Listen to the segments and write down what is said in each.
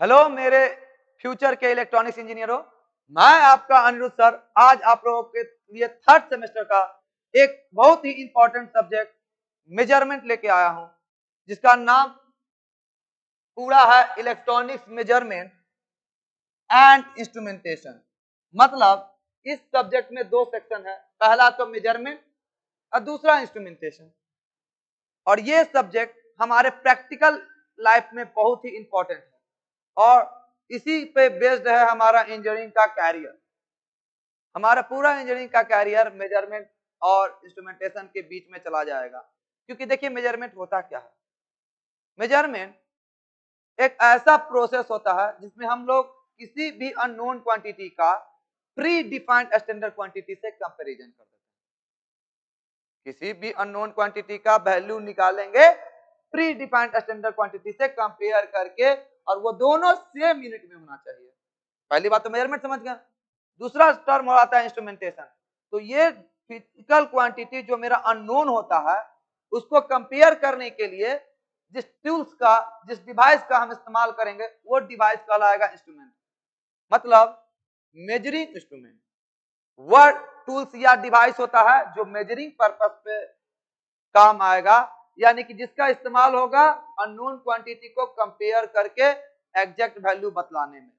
Hello मेरे future के electronics इंजीनियरों, मैं आपका अनिरुद्ध सर आज आप लोगों के लिए थर्ड सेमेस्टर का एक बहुत ही इंपॉर्टेंट सब्जेक्ट मेजरमेंट लेके आया हूं, जिसका नाम पूरा है इलेक्ट्रॉनिक्स मेजरमेंट एंड इंस्ट्रूमेंटेशन। मतलब इस सब्जेक्ट में दो सेक्शन है, पहला तो मेजरमेंट और दूसरा इंस्ट्रूमेंटेशन। और ये सब्जेक्ट हमारे प्रैक्टिकल लाइफ में बहुत ही इंपॉर्टेंट है और इसी पे बेस्ड है हमारा इंजीनियरिंग का कैरियर। हमारा पूरा इंजीनियरिंग का कैरियर मेजरमेंट और इंस्ट्रूमेंटेशन के बीच में चला जाएगा। क्योंकि देखिए मेजरमेंट होता क्या है। मेजरमेंट एक ऐसा प्रोसेस होता है जिसमें हम लोग किसी भी अननोन क्वांटिटी का प्री डिफाइंड स्टैंडर्ड क्वांटिटी से कंपैरिजन कर देते हैं। किसी भी अननोन क्वांटिटी का वैल्यू निकालेंगे प्री डिफाइंड स्टैंडर्ड क्वांटिटी से कंपेयर करके, और वो दोनों सेम यूनिट में होना चाहिए। पहली बात तो मेजरमेंट समझ गए। दूसरा टर्म हो आता है इंस्ट्रूमेंटेशन। तो ये फिजिकल क्वांटिटी जो मेरा अननोन होता है उसको कंपेयर करने के लिए जिस टूल्स का, जिस डिवाइस का हम इस्तेमाल करेंगे वो डिवाइस कहलाएगा इंस्ट्रूमेंट। मतलब मेजरिंग इंस्ट्रूमेंट वह टूल्स या डिवाइस होता है जो मेजरिंग पर्पस पे काम आएगा, यानी कि जिसका इस्तेमाल होगा अननोन क्वांटिटी को कंपेयर करके एग्जैक्ट वैल्यू बतलाने में।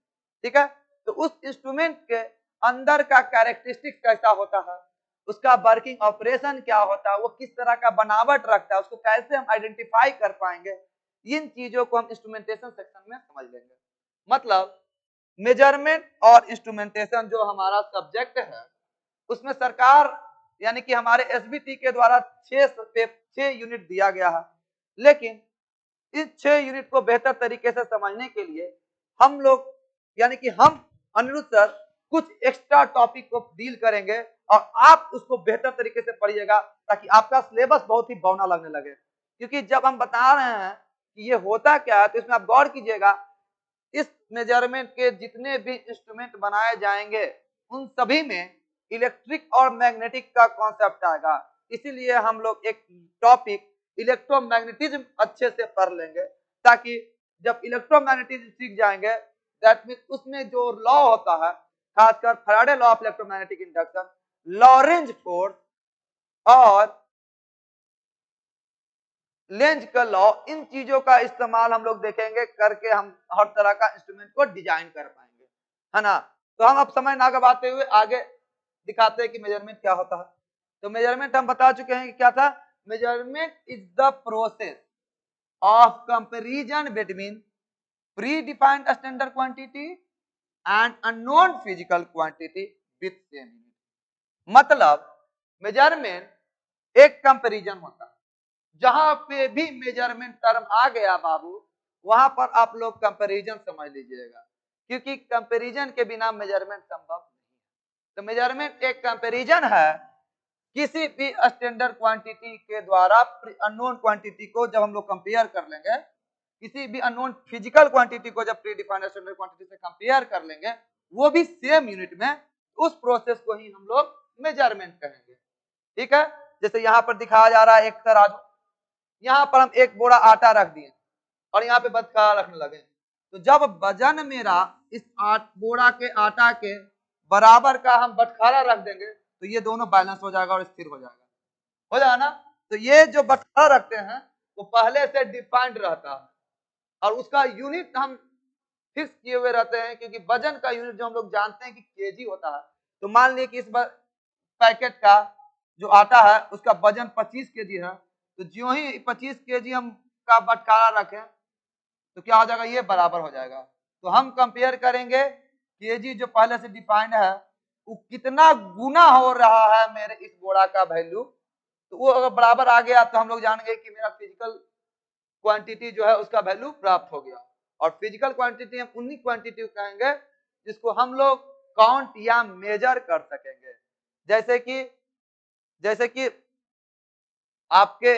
ठीक है, तो उस इंस्ट्रूमेंट के अंदर का कैरेक्टरिस्टिक्स कैसा होता है, उसका वर्किंग ऑपरेशन क्या होता है, वो किस तरह का बनावट रखता है, उसको कैसे हम आइडेंटिफाई कर पाएंगे, इन चीजों को हम इंस्ट्रूमेंटेशन सेक्शन में समझ लेंगे। मतलब मेजरमेंट और इंस्ट्रूमेंटेशन जो हमारा सब्जेक्ट है उसमें सरकार यानी कि हमारे एसबीटी के द्वारा 6 यूनिट दिया गया है। लेकिन इस 6 यूनिट को बेहतर तरीके से समझने के लिए हम लोग यानी कि हम अनिरुद्ध सर कुछ एक्स्ट्रा टॉपिक को डील करेंगे और आप उसको बेहतर तरीके से पढ़िएगा ताकि आपका सिलेबस बहुत ही बौना लगने लगे। क्योंकि जब हम बता रहे हैं कि ये होता क्या है तो इसमें आप गौर कीजिएगा, इस मेजरमेंट के जितने भी इंस्ट्रूमेंट बनाए जाएंगे उन सभी में इलेक्ट्रिक और मैग्नेटिक का कॉन्सेप्ट आएगा। इसीलिए हम लोग एक टॉपिक इलेक्ट्रोमैग्नेटिज्म अच्छे से पढ़ लेंगे, ताकि जब इलेक्ट्रोमैग्नेटिज्म सीख जाएंगे दैट मींस उसमें जो लॉ होता है, खासकर Faraday law of electromagnetic induction, Lorentz force और लेंज का लॉ, इन चीजों का इस्तेमाल हम लोग देखेंगे करके हम हर तरह का इंस्ट्रूमेंट को डिजाइन कर पाएंगे, है ना। तो हम अब समय ना गवाते हुए आगे दिखाते हैं कि मेजरमेंट क्या होता है। तो मेजरमेंट हम बता चुके हैं कि क्या था। Measurement is the process of comparison between pre defined standard quantity and unknown physical quantity with same unit. मतलब मेजरमेंट एक कंपैरिजन होता है। जहां पे भी मेजरमेंट टर्म आ गया बाबू, वहां पर आप लोग कंपैरिजन समझ लीजिएगा, क्योंकि कंपैरिजन के बिना मेजरमेंट संभव नहीं है। तो मेजरमेंट एक कंपैरिजन है किसी भी स्टैंडर्ड क्वांटिटी के द्वारा अननोन क्वांटिटी को जब हम लोग कंपेयर कर लेंगे, किसी भी अननोन फिजिकल क्वांटिटी को जब प्री डिफाइंड स्टैंडर्ड क्वांटिटी से कंपेयर कर लेंगे, वो भी सेम यूनिट में, उस प्रोसेस को ही हम लोग मेजरमेंट कहेंगे। ठीक है, जैसे यहाँ पर दिखाया जा रहा है एक तराजू, यहाँ पर हम एक बोरा आटा रख दिए और यहाँ पे बटखारा रखने लगे, तो जब वजन मेरा इस बोरा के आटा के बराबर का हम बटखारा रख देंगे तो ये दोनों बैलेंस हो जाएगा और स्थिर हो जाएगा ना। तो ये जो बटखारा रखते हैं वो पहले से डिफाइंड रहता है और उसका यूनिट हम फिक्स किए हुए रहते हैं, क्योंकि वजन का यूनिट जो हम लोग जानते हैं कि केजी होता है। तो मान लीजिए कि इस पैकेट का जो आटा है उसका वजन 25 केजी है, तो जो ही 25 केजी हम का बटखारा रखें तो क्या हो जाएगा, ये बराबर हो जाएगा। तो हम कंपेयर करेंगे केजी जो पहले से डिफाइंड है वो कितना गुना हो रहा है मेरे इस बोरा का वैल्यू, तो वो अगर बराबर आ गया तो हम लोग जानेंगे कि मेरा फिजिकल क्वांटिटी जो है उसका वैल्यू प्राप्त हो गया। और फिजिकल क्वांटिटी हम उन्हीं क्वांटिटी कहेंगे जिसको हम लोग काउंट या मेजर कर सकेंगे। जैसे कि आपके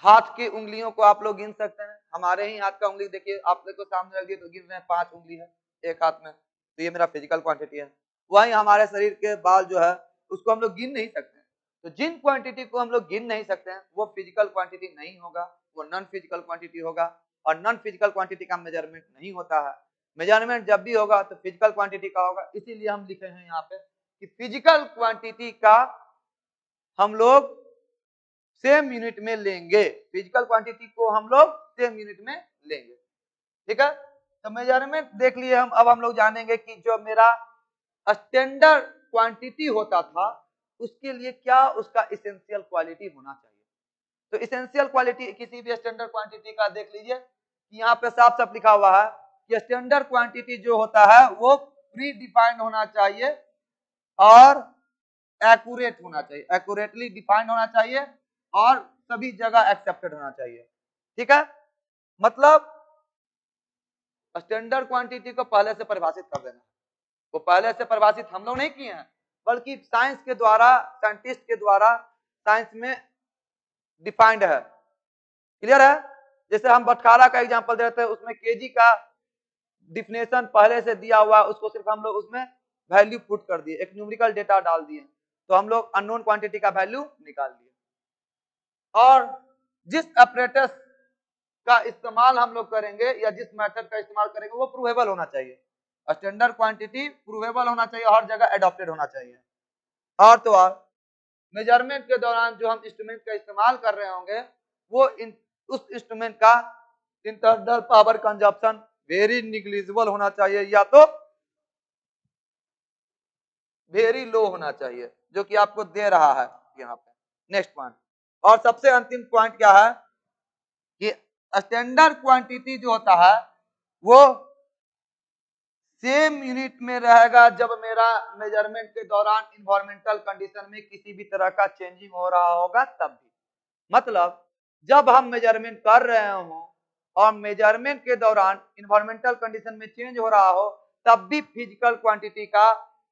हाथ की उंगलियों को आप लोग गिन सकते हैं। हमारे ही हाथ का उंगली देखिए, आप देखो सामने रख दिए तो गिन रहे हैं 5 उंगली है एक हाथ में, तो ये मेरा फिजिकल क्वांटिटी है। वहीं हमारे शरीर के बाल जो है उसको हम लोग गिन नहीं सकते। तो जिन क्वांटिटी को हम लोग गिन नहीं सकते हैं वो फिजिकल क्वांटिटी नहीं होगा, वो नॉन फिजिकल क्वांटिटी होगा। और नॉन फिजिकल क्वांटिटी का मेजरमेंट नहीं होता है। मेजरमेंट जब भी होगा तो फिजिकल क्वांटिटी का होगा, इसीलिए हम लिखे हैं यहाँ पे कि फिजिकल क्वांटिटी का हम लोग सेम यूनिट में लेंगे, फिजिकल क्वांटिटी को हम लोग सेम यूनिट में लेंगे। ठीक है, तो मेजरमेंट देख लिए हम। अब हम लोग जानेंगे कि जो मेरा स्टैंडर्ड क्वांटिटी होता था उसके लिए क्या उसका इसेंशियल क्वालिटी होना चाहिए। तो इसेंशियल क्वालिटी किसी भी स्टैंडर्ड क्वांटिटी का देख लीजिए कि यहाँ पे साफ साफ लिखा हुआ है कि स्टैंडर्ड क्वांटिटी जो होता है वो प्री डिफाइंड होना चाहिए और एक्यूरेट होना चाहिए, एक्यूरेटली डिफाइंड होना चाहिए और सभी जगह एक्सेप्टेड होना चाहिए। ठीक है, मतलब स्टैंडर्ड क्वांटिटी को पहले से परिभाषित कर देना, वो पहले से परिभाषित हम लोग नहीं किए हैं बल्कि साइंस के द्वारा, साइंटिस्ट के द्वारा साइंस में डिफाइंड है। क्लियर है, जैसे हम बटखारा का एग्जांपल दे रहे थे, उसमें केजी का डिफिनेशन पहले से दिया हुआ, उसको सिर्फ हम लोग उसमें वैल्यू पुट कर दिए, एक न्यूमेरिकल डेटा डाल दिए, तो हम लोग अननोन क्वांटिटी का वैल्यू निकाल दिए। और जिस ऑपरेटर्स का इस्तेमाल हम लोग करेंगे या जिस मेथड का इस्तेमाल करेंगे वो प्रूवेबल होना चाहिए, स्टैंडर्ड क्वांटिटी प्रूवेबल होना चाहिए, हर जगह एडॉप्टेड होना चाहिए। और तो और मेजरमेंट के दौरान जो हम इंस्ट्रूमेंट का इस्तेमाल कर रहे होंगे वो उस इंस्ट्रूमेंट का internal power consumption very negligible होना चाहिए या तो वेरी लो होना चाहिए, जो कि आपको दे रहा है यहाँ पे। नेक्स्ट पॉइंट, और सबसे अंतिम पॉइंट क्या है कि स्टैंडर्ड क्वांटिटी जो होता है वो सेम यूनिट में रहेगा जब मेरा मेजरमेंट के दौरान इन्वायरमेंटल कंडीशन में किसी भी तरह का चेंजिंग हो रहा होगा तब भी। मतलब जब हम मेजरमेंट कर रहे हो और मेजरमेंट के दौरान इन्वायरमेंटल कंडीशन में चेंज हो रहा हो तब भी फिजिकल क्वांटिटी का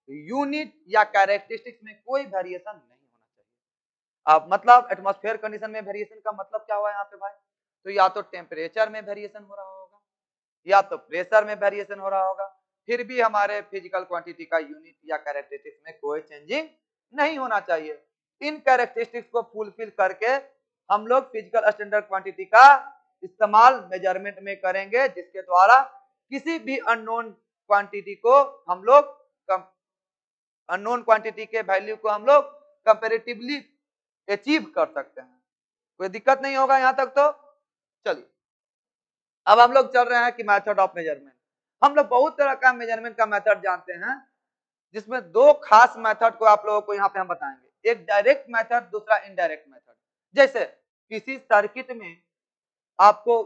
यूनिट या कैरेक्टरिस्टिक्स में कोई वेरिएशन नहीं होना चाहिए। अब मतलब एटमॉस्फेयर कंडीशन में वेरिएशन का मतलब क्या हुआ यहाँ पे भाई, तो या तो टेम्परेचर में वेरिएशन हो रहा होगा या तो प्रेशर में वेरिएशन हो रहा होगा, फिर भी हमारे फिजिकल क्वांटिटी का यूनिट या कैरेक्टरिस्टिक्स में कोई चेंजिंग नहीं होना चाहिए। इन कैरेक्टरिस्टिक्स को फुलफिल करके हम लोग फिजिकल स्टैंडर्ड क्वांटिटी का इस्तेमाल मेजरमेंट में करेंगे, जिसके द्वारा किसी भी अननोन क्वांटिटी को हम लोग अननोन क्वांटिटी के वैल्यू को हम लोग कंपैरेटिवली अचीव कर सकते हैं। कोई दिक्कत नहीं होगा यहाँ तक। तो चलिए अब हम लोग चल रहे हैं कि मेथड ऑफ मेजरमेंट। हम लोग बहुत तरह का मेजरमेंट का मेथड जानते हैं, जिसमें दो खास मेथड को आप लोगों को यहाँ पे हम बताएंगे, एक डायरेक्ट मेथड, दूसरा इनडायरेक्ट मेथड। जैसे किसी सर्किट में आपको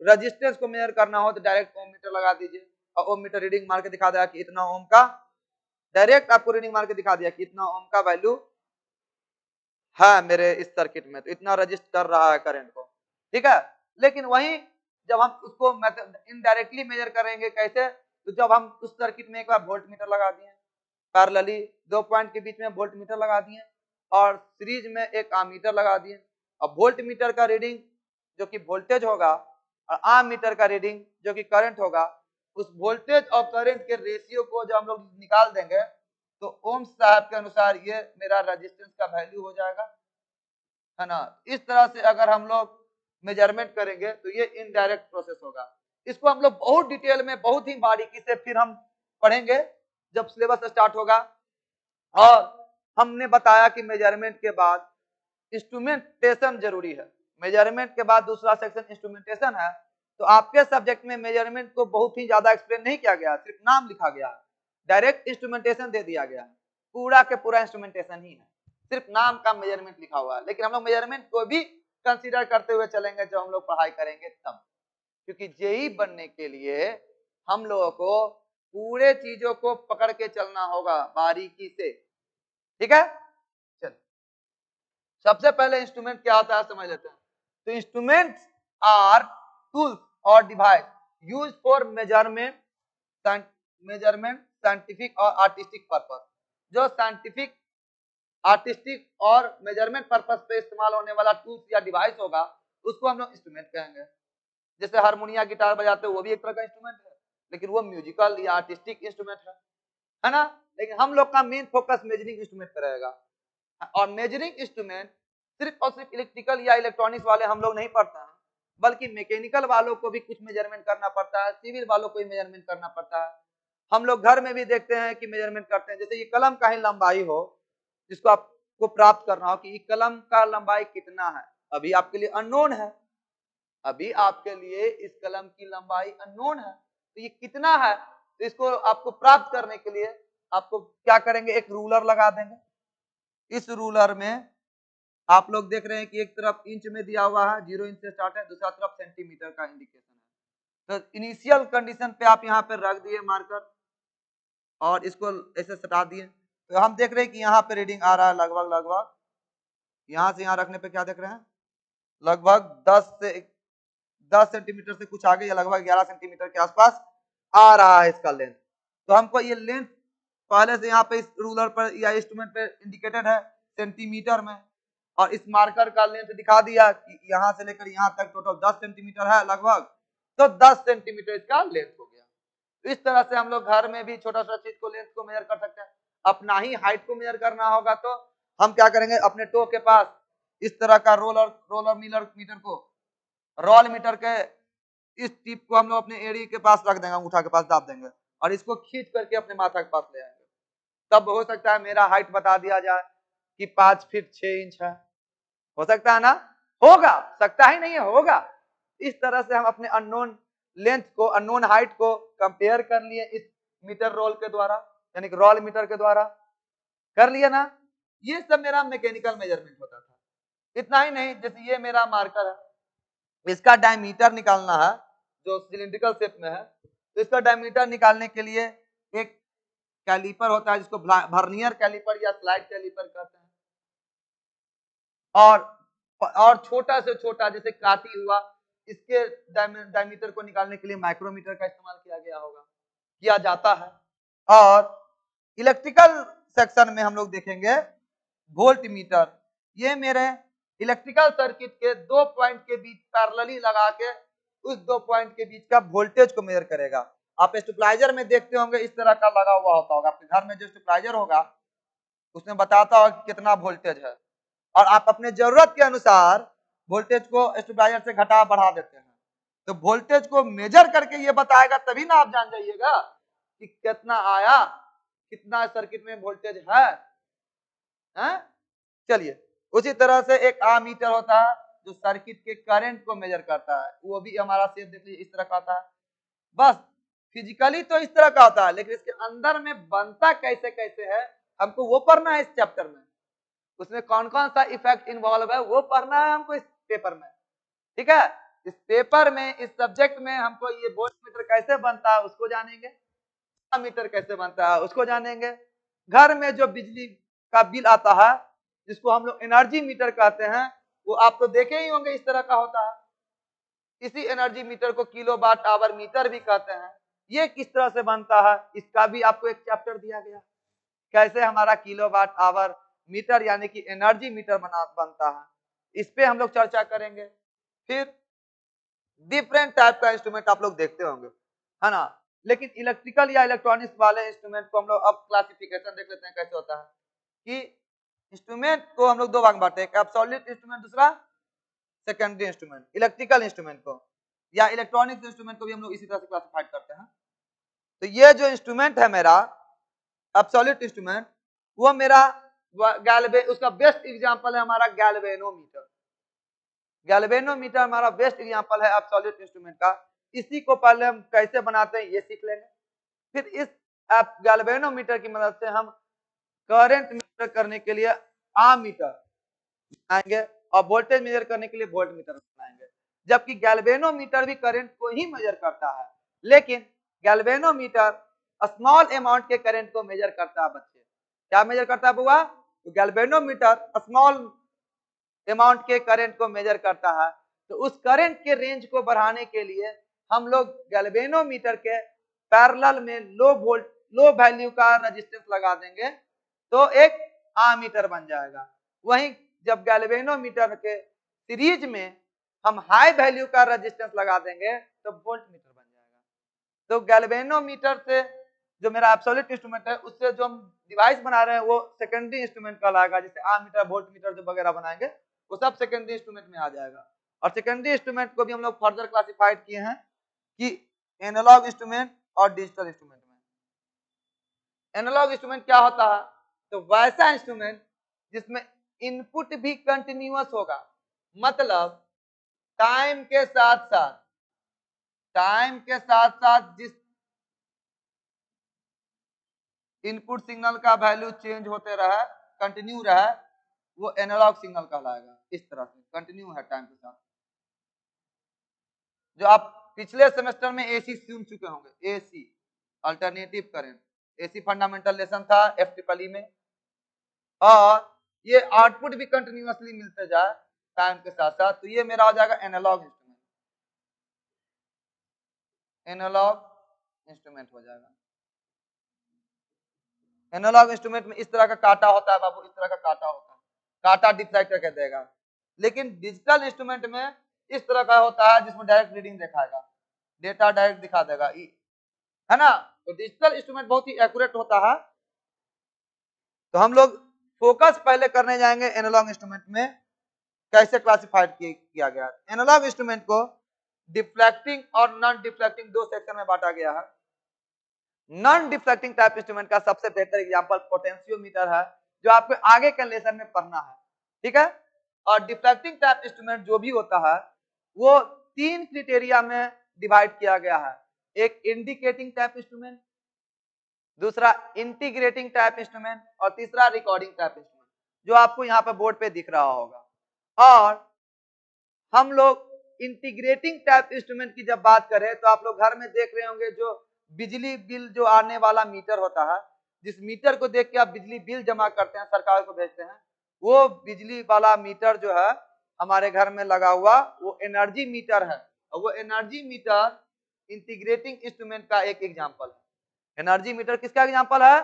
रेजिस्टेंस को मेजर करना हो तो डायरेक्ट ओम मीटर लगा दीजिए और ओम मीटर रीडिंग मार के दिखा देगा कि इतना ओम का, डायरेक्ट आपको रीडिंग मार के दिखा दिया कि इतना ओम का वैल्यू है मेरे इस सर्किट में, तो इतना रजिस्ट कर रहा है करंट को। ठीक है, लेकिन वहीं जब हम उसको इनडायरेक्टली मेजर करेंगे कैसे, तो जब हम उस सर्किट में एक बार वोल्ट मीटर लगा दिए, पैरेलली दो पॉइंट के बीच में वोल्ट मीटर लगा दिए और सीरीज में एक आमीटर लगा दिए, अब वोल्ट मीटर का रीडिंग जो कि वोल्टेज होगा और आम मीटर का रीडिंग जो कि करंट होगा, उस वोल्टेज और करंट के रेशियो को जब हम लोग निकाल देंगे तो ओम साहब के अनुसार ये मेरा रेजिस्टेंस का वैल्यू हो जाएगा, है ना। इस तरह से अगर हम लोग मेजरमेंट करेंगे तो ये इनडायरेक्ट प्रोसेस होगा। इसको हम लोग बहुत डिटेल में, बहुत ही बारीकी से फिर हम पढ़ेंगे जब सिलेबस स्टार्ट होगा। और हमने बताया कि मेजरमेंट के बाद इंस्ट्रूमेंटेशन जरूरी है। मेजरमेंट के बाद दूसरा सेक्शन इंस्ट्रूमेंटेशन है। तो आपके सब्जेक्ट में मेजरमेंट को बहुत ही ज्यादा एक्सप्लेन नहीं किया गया, सिर्फ नाम लिखा गया है, डायरेक्ट इंस्ट्रूमेंटेशन दे दिया गया है, पूरा के पूरा इंस्ट्रूमेंटेशन ही है, सिर्फ नाम का मेजरमेंट लिखा हुआ है। लेकिन हम लोग मेजरमेंट को भी कंसीडर करते हुए चलेंगे जब हम लोग पढ़ाई करेंगे तब, क्योंकि जेई बनने के लिए हम लोगों को पूरे चीजों को पकड़ के चलना होगा बारीकी से। ठीक है, चल सबसे पहले इंस्ट्रूमेंट क्या होता है समझ लेते हैं। तो इंस्ट्रूमेंट्स आर टूल्स और device use for measurement scientific और आर्टिस्टिक पर्पस। जो साइंटिफिक, आर्टिस्टिक और मेजरमेंट पर्पस पे इस्तेमाल होने वाला टूल्स या डिवाइस होगा उसको हम लोग इंस्ट्रूमेंट कहेंगे। जैसे हारमोनिया, गिटार बजाते हो वो भी एक तरह का इंस्ट्रूमेंट है, लेकिन वो म्यूजिकल या आर्टिस्टिक इंस्ट्रूमेंट है ना। लेकिन हम लोग का मेन फोकस मेजरिंग इंस्ट्रूमेंट पर रहेगा। और मेजरिंग इंस्ट्रूमेंट सिर्फ और सिर्फ इलेक्ट्रिकल या इलेक्ट्रॉनिक्स वाले हम लोग नहीं पढ़ते हैं, बल्कि मैकेनिकल वालों को भी कुछ मेजरमेंट करना पड़ता है, सिविल वालों को भी मेजरमेंट करना पड़ता है। हम लोग घर में भी देखते हैं कि मेजरमेंट करते हैं, जैसे ये कलम का ही लंबाई हो, जिसको आपको प्राप्त करना हो कि कलम का लंबाई कितना है, अभी आपके लिए अननोन है, अभी आपके लिए इस कलम की लंबाई अननोन है, तो ये कितना है, तो इसको आपको प्राप्त करने के लिए आपको क्या करेंगे, एक रूलर लगा देंगे। इस रूलर में आप लोग देख रहे हैं कि एक तरफ इंच में दिया हुआ है, 0 इंच से स्टार्ट है, दूसरा तरफ सेंटीमीटर का इंडिकेशन है। तो इनिशियल कंडीशन पे आप यहाँ पे रख दिए मार्कर और इसको ऐसे सटा दिए, तो हम देख रहे हैं कि यहाँ पे रीडिंग आ रहा है लगभग यहाँ से यहाँ रखने पे क्या देख रहे हैं, लगभग 10 सेंटीमीटर से कुछ आगे या लगभग 11 सेंटीमीटर के आसपास आ रहा है इसका लेंथ। तो हमको ये लेंथ पहले से यहाँ पे इस रूलर पर या इंस्ट्रूमेंट पे इंडिकेटेड है सेंटीमीटर में, और इस मार्कर का लेंथ दिखा दिया कि यहाँ से लेकर यहाँ तक टोटल 10 सेंटीमीटर है लगभग, तो 10 सेंटीमीटर इसका लेंथ हो गया। तो इस तरह से हम लोग घर में भी छोटा सा चीज को लेंथ को मेजर कर सकते हैं। अपना ही हाइट को मेजर करना होगा तो हम क्या करेंगे, अपने टो के पास इस तरह का रोलर मीटर को, रोल मीटर के इस टिप को हम लोग अपने एड़ी के पास रख देंगे, अंगूठा के पास दाब देंगे और इसको खींच करके अपने माथा के पास ले आएंगे। तब हो सकता है मेरा हाइट बता दिया जाए कि 5 फीट 6 इंच है, हो सकता है ना, होगा, सकता ही नहीं है, होगा। इस तरह से हम अपने अननोन लेंथ को, अननोन हाइट को कंपेयर कर लिए इस मीटर रोल के द्वारा, यानी कि रोल मीटर के द्वारा कर लिया ना। ये सब मेरा मैकेनिकल मेजरमेंट होता था। इतना ही नहीं, जैसे ये मेरा मार्कर है, इसका डायमीटर निकालना है जो सिलिंड्रिकल शेप में है, तो इसका डायमीटर निकालने के लिए एक कैलिपर होता है जिसको वर्नियर कैलिपर या स्लाइड कैलिपर कहते हैं, और छोटा से छोटा जैसे काटी हुआ, इसके डायमीटर को निकालने के लिए माइक्रोमीटर का इस्तेमाल किया जाता है। और इलेक्ट्रिकल सेक्शन में हम लोग देखेंगे वोल्ट मीटर। ये मेरे इलेक्ट्रिकल सर्किट के 2 पॉइंट के बीच पैरेलली लगा के उस 2 पॉइंट के बीच का वोल्टेज को मेजर करेगा। आप स्टेबलाइजर में देखते होंगे इस तरह का लगा हुआ होता होगा, आपके घर में जो स्टेबलाइजर होगा उसमें बताता होगा कि कितना वोल्टेज है, और आप अपने जरूरत के अनुसार वोल्टेज को स्टेबलाइजर से घटा बढ़ा देते हैं। तो वोल्टेज को मेजर करके ये बताएगा, तभी ना आप जान जाइएगा कि कितना आया, कितना सर्किट में वोल्टेज है। चलिए, उसी तरह से एक आमीटर होता है जो सर्किट के करंट को मेजर करता है, वो भी हमारा शेप देख लीजिए इस तरह का होता है। बस फिजिकली तो इस तरह का होता है, लेकिन इसके अंदर में बनता कैसे कैसे है हमको वो पढ़ना है इस चैप्टर में, उसमें कौन कौन सा इफेक्ट इन्वॉल्व है वो पढ़ना है हमको इस पेपर में। ठीक है, इस पेपर में, इस सब्जेक्ट में हमको ये वोल्ट मीटर कैसे बनता है उसको जानेंगे, मीटर कैसे बनता है उसको जानेंगे। घर में जो बिजली का बिल आता है जिसको हम लोग एनर्जी मीटर कहते हैं, वो आप तो देखे ही होंगे इस तरह का होता है। इसी एनर्जी मीटर को किलोवाट आवर मीटर भी कहते हैं। ये किस तरह से बनता है इसका भी आपको एक चैप्टर दिया गया, कैसे हमारा किलोवाट आवर मीटर यानी कि एनर्जी मीटर बनता है, इस पे हम लोग चर्चा करेंगे। फिर डिफरेंट टाइप का इंस्ट्रूमेंट आप लोग देखते होंगे, है ना, लेकिन इलेक्ट्रिकल या इलेक्ट्रॉनिक्स वाले इंस्ट्रूमेंट को हम लोग अब क्लासिफिकेशन देख लेते हैं कैसे होता है। कि इंस्ट्रूमेंट को हम लोग 2 भाग में बांटते हैं, एक एब्सोल्यूट इंस्ट्रूमेंट, दूसरा सेकेंडरी इंस्ट्रूमेंट। इलेक्ट्रिकल इंस्ट्रूमेंट को या इलेक्ट्रॉनिक्स इंस्ट्रूमेंट को भी हम लोग इसी तरह से क्लासिफाइड करते हैं। तो ये जो इंस्ट्रूमेंट है मेरा एब्सोल्यूट इंस्ट्रूमेंट, वो मेरा उसका बेस्ट एग्जांपल है हमारा गैल्वेनोमीटर। गैल्वेनोमीटर हमारा बेस्ट एग्जांपल है एब्सोल्यूट इंस्ट्रूमेंट का। इसी को पहले हम कैसे बनाते हैं ये सीख लेंगे, फिर इस गैल्वेनोमीटर की मदद से हम करंट मेजर करने के लिए आमीटर बनाएंगे और वोल्टेज मेजर करने के लिए वोल्ट मीटर बनाएंगे। जबकि गैल्वेनोमीटर भी करंट को ही मेजर करता है, लेकिन गैल्वेनोमीटर स्मॉल अमाउंट के करंट को मेजर करता है। बच्चे क्या मेजर करता है बुआ, तो गैल्वेनोमीटर स्मॉल अमाउंट के करंट को मेजर करता है। तो उस करंट के रेंज को बढ़ाने के लिए हम लोग गैल्वेनोमीटर के पैरेलल में लो वैल्यू का रेजिस्टेंस लगा देंगे तो एक आमीटर बन जाएगा। वहीं जब गैल्वेनोमीटर के सीरीज में हम हाई वैल्यू का रेजिस्टेंस लगा देंगे तो वोल्ट मीटर बन जाएगा। तो गैल्वेनोमीटर से जो मेरा एब्सोल्यूट इंस्ट्रूमेंट है उससे जो हम डिवाइस बना रहे हैं वो सेकेंडरी इंस्ट्रूमेंट कहलाएगा। जैसे आमीटर, वोल्ट मीटर जो वगैरह बनाएंगे वो सब सेकेंडरी इंस्ट्रूमेंट में आ जाएगा। और सेकेंडरी इंस्ट्रूमेंट को भी हम लोग फर्दर क्लासिफाइड किए हैं कि एनालॉग इंस्ट्रूमेंट और डिजिटल इंस्ट्रूमेंट में। एनालॉग इंस्ट्रूमेंट क्या होता है? तो वैसा इंस्ट्रूमेंट जिसमें इनपुट भी कंटिन्यूअस होगा, मतलब टाइम के साथ साथ जिस इनपुट सिग्नल का वैल्यू चेंज होते रहे, कंटिन्यू रहे, वो एनालॉग सिग्नल कहलाएगा। इस तरह से कंटिन्यू है टाइम के साथ। जो आप पिछले सेमेस्टर में एसी सुन चुके होंगे, AC alternative current, AC fundamental lesson था FEEE में, और ये आउटपुट भी कंटिन्यूअसली मिलते जाए टाइम के साथ साथ, तो ये मेरा हो जाएगा एनालॉग इंस्ट्रूमेंट। एनालॉग इंस्ट्रूमेंट हो जाएगा। एनालॉग इंस्ट्रूमेंट में इस तरह का कांटा होता है बाबू, इस तरह का कांटा होता है, कांटा डिफ्लेक्टर कह देगा। लेकिन डिजिटल इंस्ट्रूमेंट में इस तरह का होता है जिसमें डायरेक्ट रीडिंग दिखाएगा, डेटा डायरेक्ट दिखा देगा, है ना। तो डिजिटल इंस्ट्रूमेंट बहुत ही एक्यूरेट होता है। तो हम लोग फोकस पहले करने जाएंगे एनालॉग इंस्ट्रूमेंट में कैसे क्लासिफाइड किया गया है। एनालॉग इंस्ट्रूमेंट को डिफ्लेक्टिंग और नॉन डिफ्लेक्टिंग दो सेक्शन में बांटा गया है। नॉन डिफ्लेक्टिंग टाइप इंस्ट्रूमेंट का सबसे बेहतर एग्जांपल पोटेंशियोमीटर है, जो आपको आगे के लेसन में पढ़ना है, ठीक है। और डिफ्लेक्टिंग टाइप इंस्ट्रूमेंट जो भी होता है वो 3 क्राइटेरिया में डिवाइड किया गया है। एक इंडिकेटिंग टाइप इंस्ट्रूमेंट, दूसरा इंटीग्रेटिंग टाइप इंस्ट्रूमेंट, और तीसरा रिकॉर्डिंग टाइप इंस्ट्रूमेंट, जो आपको यहाँ पे बोर्ड पे दिख रहा होगा। और हम लोग इंटीग्रेटिंग टाइप इंस्ट्रूमेंट की जब बात करें तो आप लोग घर में देख रहे होंगे जो बिजली बिल जो आने वाला मीटर होता है, जिस मीटर को देख के आप बिजली बिल जमा करते हैं, सरकार को भेजते हैं, वो बिजली वाला मीटर जो है हमारे घर में लगा हुआ वो एनर्जी मीटर है। और वो एनर्जी मीटर इंटीग्रेटिंग इंस्ट्रूमेंट का एक एग्जाम्पल है। एनर्जी मीटर किसका एग्जाम्पल है?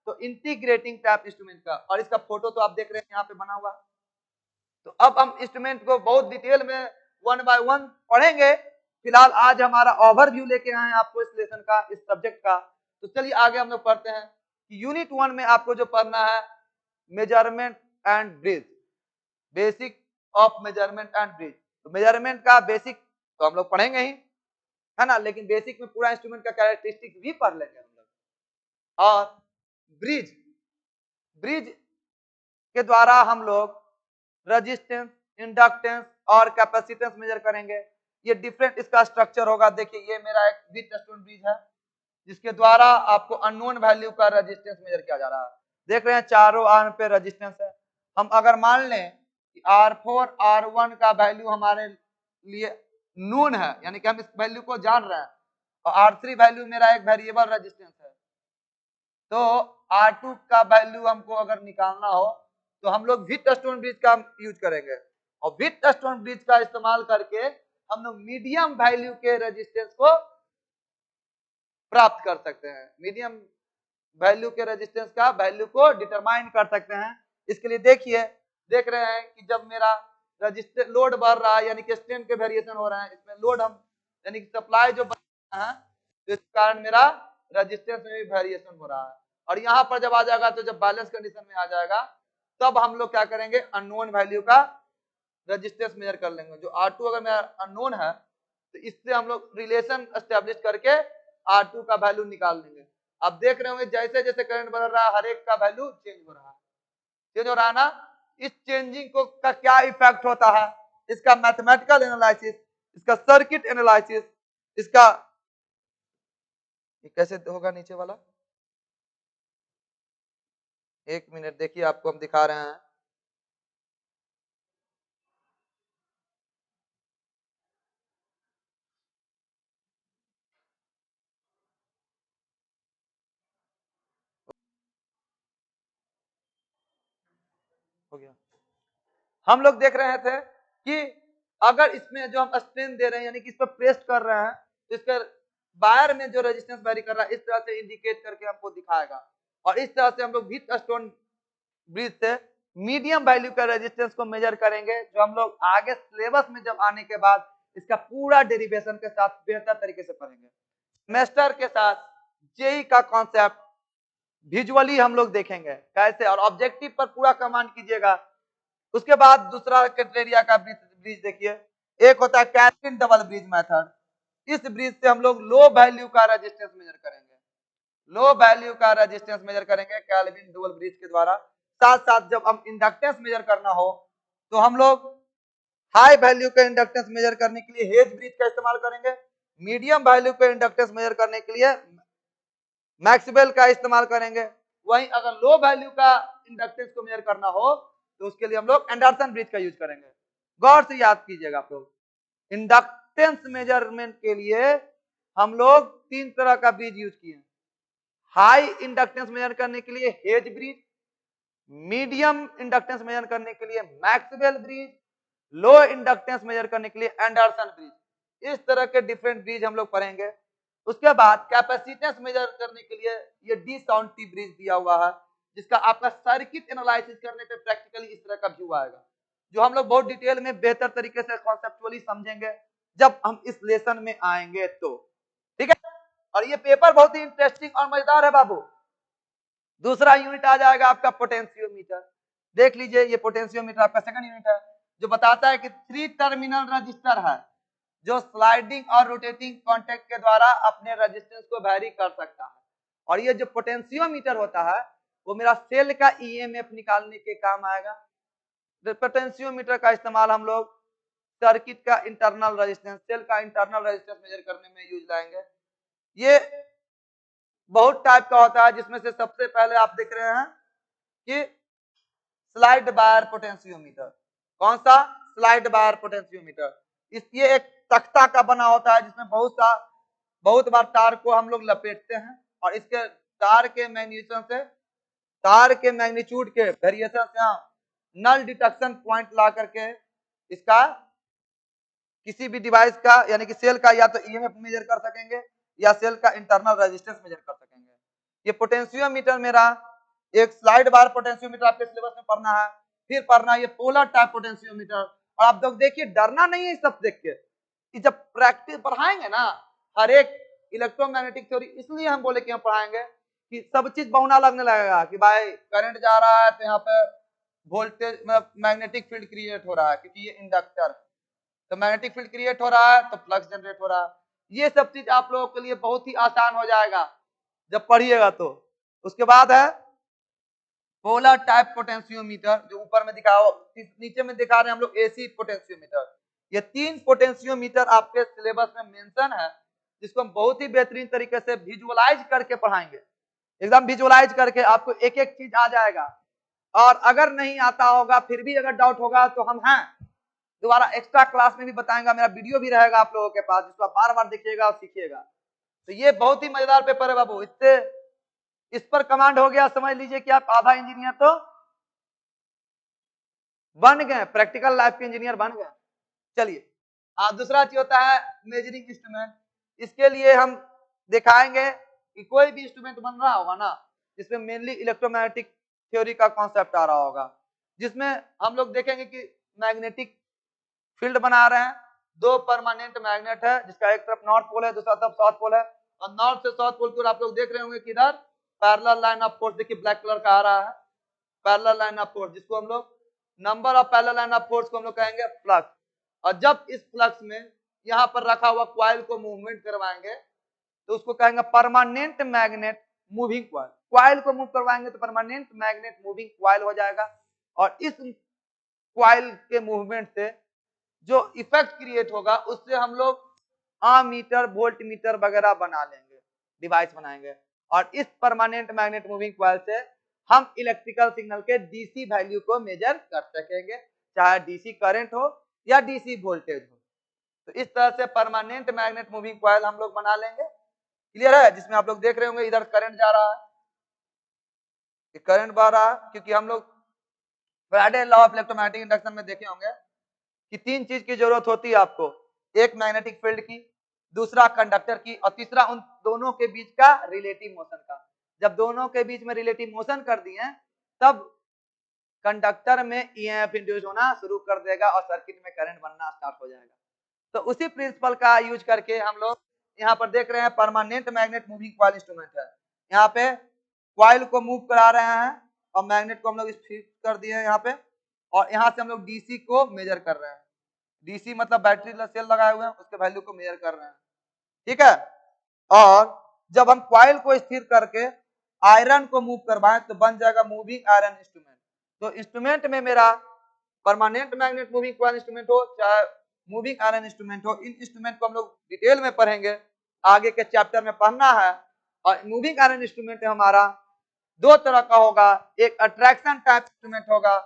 तो इंटीग्रेटिंग टाइप इंस्ट्रूमेंट का। और इसका फोटो तो आप देख रहे हैं यहाँ पे बना हुआ। तो अब हम इंस्ट्रूमेंट को बहुत डिटेल में 1 बाय 1 पढ़ेंगे। फिलहाल आज हमारा ओवरव्यू लेके आए हैं आपको इस लेसन का, इस सब्जेक्ट का। तो चलिए आगे हम लोग पढ़ते हैं कि यूनिट 1 में आपको जो पढ़ना है measurement and bridge, basic of measurement and bridge. तो मेजरमेंट का बेसिक तो हम लोग पढ़ेंगे ही, है ना, लेकिन बेसिक में पूरा इंस्ट्रूमेंट का कैरेक्टरिस्टिक भी पढ़ लेंगे हम लोग। और ब्रिज के द्वारा हम लोग रेजिस्टेंस, इंडक्टेंस और कैपेसिटेंस मेजर करेंगे। ये डिफरेंट इसका स्ट्रक्चर होगा। देखिए ये मेरा एक व्हीटस्टोन ब्रिज है जिसके द्वारा आपको अननोन वैल्यू का रेजिस्टेंस मेजर किया जा रहा है। देख रहे हैं चारों आर्म पे रेजिस्टेंस है। हम अगर मान लें कि R4 R1 का वैल्यू हमारे लिए नोन है, यानी कि हम इस वैल्यू को जान रहे हैं, और R3 वैल्यू मेरा एक वेरिएबल रेजिस्टेंस है, तो R2 का वैल्यू हमको अगर निकालना हो तो हम लोग व्हीटस्टोन ब्रिज का यूज करेंगे। और व्हीटस्टोन ब्रिज का इस्तेमाल करके हम लोग मीडियम वैल्यू के रेजिस्टेंस को प्राप्त कर सकते हैं, मीडियम वैल्यू के रेजिस्टेंस का वैल्यू को डिटरमाइन कर सकते हैं। इसके लिए देखिए, देख रहे हैं कि जब मेरा रजिस्टर लोड बढ़ रहा है, यानी कि स्ट्रेन के वेरिएशन हो रहे हैं, इसमें लोड हम यानी कि सप्लाई जो बढ़ रहा है, तो इस कारण मेरा रेजिस्टेंस में भी वेरिएशन हो रहा है। और यहाँ पर जब आ जाएगा, तो जब बैलेंस कंडीशन में आ जाएगा, तब हम लोग क्या करेंगे, अननोन वैल्यू का रेजिस्टेंस मेजर कर लेंगे। जो R2 अगर मेरा अननोन है तो इससे हम लोग रिलेशन एस्टेब्लिश करके R2 का वैल्यू निकाल लेंगे। आप देख रहे होंगे जैसे जैसे करंट बढ़ रहा है हर एक का वैल्यू चेंज हो रहा है, ना। इस चेंजिंग को का क्या इफेक्ट होता है, इसका मैथमेटिकल एनालिसिस, इसका सर्किट एनालिसिस, इसका कैसे होगा नीचे वाला, एक मिनट देखिए आपको हम दिखा रहे हैं। हो गया। हम लोग देख रहे थे कि अगर इसमें जो हम स्ट्रेन दे रहे हैं, यानी कि इस पर प्रेस कर रहे हैं, तो इसका वायर में जो रेजिस्टेंस वेरी कर रहा है, इस तरह से इंडिकेट करके हमको दिखाएगा। और इस तरह से हम लोग व्हीटस्टोन ब्रिज से मीडियम वैल्यू का रेजिस्टेंस को मेजर करेंगे, जो हम लोग आगे सिलेबस में जब आने के बाद इसका पूरा डेरिवेशन के साथ बेहतर तरीके से पढ़ेंगे। सेमेस्टर के साथ जेई का कॉन्सेप्ट विजुअली हम लोग देखेंगे कैसे, और ऑब्जेक्टिव पर पूरा कमांड कीजिएगा। उसके बाद दूसरा क्राइटेरिया का ब्रिज देखिए, एक होता है कैल्विन डबल ब्रिज मेथड। इस ब्रिज से हम लोग लो वैल्यू का रेजिस्टेंस मेजर करेंगे, लो वैल्यू का रेजिस्टेंस मेजर करेंगे कैल्विन डबल ब्रिज के द्वारा। साथ साथ जब हम इंडक्टेंस मेजर करना हो तो हम लोग हाई वैल्यू का इंडक्टेंस मेजर करने के लिए हेज ब्रिज का इस्तेमाल करेंगे, मीडियम वैल्यू का इंडक्टेंस मेजर करने के लिए मैक्सवेल का इस्तेमाल करेंगे। वहीं अगर लो वैल्यू का इंडक्टेंस को मेजर करना हो तो उसके लिए हम लोग एंडरसन ब्रिज का यूज करेंगे। गौर से याद कीजिएगा आप लोग, इंडक्टेंस मेजरमेंट के लिए हम लोग 3 तरह का ब्रिज यूज किए। हाई इंडक्टेंस मेजर करने के लिए Hay's bridge, medium inductance measure करने के लिए Maxwell bridge, low inductance measure करने के लिए एंडरसन ब्रिज। इस तरह के डिफरेंट ब्रिज हम लोग पढ़ेंगे। उसके बाद कैपेसिटेंस मेजर करने के लिए ये डी साउंटी ब्रिज दिया हुआ है, जिसका आपका सर्किट एनालिसिस करने पे प्रैक्टिकली इस तरह का व्यू आएगा, जो हम लोग बहुत डिटेल में बेहतर तरीके से कॉन्सेप्चुअली समझेंगे जब हम इस लेसन में आएंगे तो, ठीक है। और ये पेपर बहुत ही इंटरेस्टिंग और मजेदार है बाबू। दूसरा यूनिट आ जाएगा आपका पोटेंशियोमीटर। देख लीजिए, ये पोटेंशियोमीटर आपका सेकंड यूनिट है, जो बताता है कि 3 टर्मिनल रजिस्टर है जो स्लाइडिंग और रोटेटिंग कॉन्टैक्ट के द्वारा अपने रेजिस्टेंस को वैरी कर सकता है। और ये जो पोटेंशियोमीटर होता है वो मेरा सेल का ईएमएफ निकालने के काम आएगा। पोटेंशियोमीटर का इस्तेमाल हम लोग सर्किट का इंटरनल रेजिस्टेंस, सेल का इंटरनल रेजिस्टेंस मेजर करने में यूज लाएंगे। ये बहुत टाइप का होता है, जिसमें से सबसे पहले आप देख रहे हैं कि स्लाइड बार पोटेंशियोमीटर। कौन सा? स्लाइड बार पोटेंशियोमीटर। इस ये एक तख्ता का बना होता है जिसमें बहुत बार तार को हम लोग लपेटते हैं और इसके तार के मैग्नीट्यूड के वेरिएशन से हम नल डिटेक्शन पॉइंट ला करके इसका किसी भी डिवाइस का यानी कि सेल का या तो ईएमएफ मेजर कर सकेंगे या सेल का इंटरनल रेजिस्टेंस मेजर कर सकेंगे। ये पोटेंशियोमीटर मेरा एक स्लाइड बार पोटेंशियोमीटर आपके सिलेबस में पढ़ना है। फिर पढ़ना है ये पोलर टाइप पोटेंशियोमीटर। और आप लोग देखिए, डरना नहीं है इस सब देख के, कि जब प्रैक्टिस पढ़ाएंगे ना हर एक इलेक्ट्रोमैग्नेटिक थ्योरी, इसलिए हम बोले कि हम पढ़ाएंगे कि सब चीज बहुना लगने लगेगा कि भाई करंट जा रहा है तो यहाँ पे वोल्टेज मतलब मैग्नेटिक फील्ड क्रिएट हो रहा है क्योंकि ये इंडक्टर, तो मैग्नेटिक फील्ड क्रिएट हो रहा है तो फ्लक्स जनरेट हो रहा है। ये सब चीज आप लोगों के लिए बहुत ही आसान हो जाएगा जब पढ़िएगा तो। उसके बाद है पोलर टाइप पोटेंशियोमीटर, जो ऊपर में दिखा, नीचे में दिखा रहे हैं हम लोग एसी पोटेंशियोमीटर। ये 3 पोटेंशियोमीटर आपके सिलेबस में मेंशन है, जिसको हम बहुत ही बेहतरीन तरीके से विजुअलाइज करके पढ़ाएंगे। एकदम विजुअलाइज करके आपको एक एक चीज आ जाएगा। और अगर नहीं आता होगा, फिर भी अगर डाउट होगा तो हम हैं दोबारा एक्स्ट्रा क्लास में भी बताएंगे, मेरा वीडियो भी रहेगा आप लोगों के पास, जिसको आप बार बार देखिएगा और सीखिएगा। तो ये बहुत ही मजेदार पेपर है बाबू। इससे इस पर कमांड हो गया, समझ लीजिए कि आप आधा इंजीनियर तो बन गए, प्रैक्टिकल लाइफ के इंजीनियर बन गए। चलिए, दूसरा चीज होता है मेजरिंग इंस्ट्रूमेंट। इसके लिए हम दिखाएंगे कि कोई भी इंस्ट्रूमेंट बन रहा होगा ना जिसमें मेनली इलेक्ट्रोमैग्नेटिक थ्योरी का कॉन्सेप्ट आ रहा होगा, जिसमें हम लोग देखेंगे कि मैग्नेटिक फील्ड बना रहे हैं। 2 परमानेंट मैग्नेट है, जिसका एक तरफ नॉर्थ पोल है, दूसरा तरफ साउथ पोल है। और नॉर्थ से साउथ पोल को आप लोग देख रहे होंगे कि इधर पैरेलल लाइन ऑफ फोर्स, देखिए ब्लैक कलर का आ रहा है, पैरेलल लाइन ऑफ फोर्स, जिसको हम लोग number of parallel line of force को हम लोग कहेंगे फ्लक्स। और जब इस फ्लक्स में यहाँ पर रखा हुआ क्वाइल को मूवमेंट करवाएंगे तो उसको कहेंगे permanent magnet moving coil. Coil को मूव करवाएंगे तो परमानेंट मैग्नेट मूविंग क्वाइल हो जाएगा। और इस क्वाइल के मूवमेंट से जो इफेक्ट क्रिएट होगा उससे हम लोग आमीटर, वोल्ट मीटर वगैरह बना लेंगे, डिवाइस बनाएंगे। और इस परमानेंट मैग्नेट मूविंग क्वाइल से हम इलेक्ट्रिकल सिग्नल के डीसी वैल्यू को मेजर कर सकेंगे, चाहे डीसी करंट हो या डीसी वोल्टेज हो। तो इस तरह से परमानेंट मैग्नेट मूविंग क्वाइल हम लोग बना लेंगे। क्लियर है? जिसमें आप लोग देख रहे होंगे इधर करंट जा रहा है, करंट बह रहा है, क्योंकि हम लोग Faraday law of electromagnetic induction में देखे होंगे कि 3 चीज की जरूरत होती है आपको, एक मैग्नेटिक फील्ड की, दूसरा कंडक्टर की, और तीसरा उन दोनों के बीच का रिलेटिव मोशन का। जब दोनों के बीच में रिलेटिव मोशन कर दिए तब कंडक्टर में ईएमएफ इंड्यूस होना शुरू कर देगा और सर्किट में करंट बनना स्टार्ट हो जाएगा। तो उसी प्रिंसिपल का यूज करके हम लोग यहाँ पर देख रहे हैं permanent magnet moving coil instrument है। यहाँ पे क्वाइल को मूव करा रहे हैं और मैग्नेट को हम लोग फिक्स कर दिए हैं यहाँ पे, और यहाँ से हम लोग डीसी को मेजर कर रहे हैं। डीसी मतलब बैटरी सेल लगाए हुए हैं, उसके वैल्यू को मेजर कर रहे हैं, ठीक है। और जब हम कॉइल को स्थिर करके आयरन को मूव करवाएं तो बन जाएगा मूविंग आयरन इंस्ट्रूमेंट। तो इंस्ट्रूमेंट में मेरा permanent magnet moving coil instrument हो चाहे मूविंग आयरन इंस्ट्रूमेंट हो, इन इंस्ट्रूमेंट को हम लोग डिटेल में पढ़ेंगे, आगे के चैप्टर में पढ़ना है। और मूविंग आयरन इंस्ट्रूमेंट हमारा दो तरह का होगा, एक अट्रैक्शन टाइप इंस्ट्रूमेंट होगा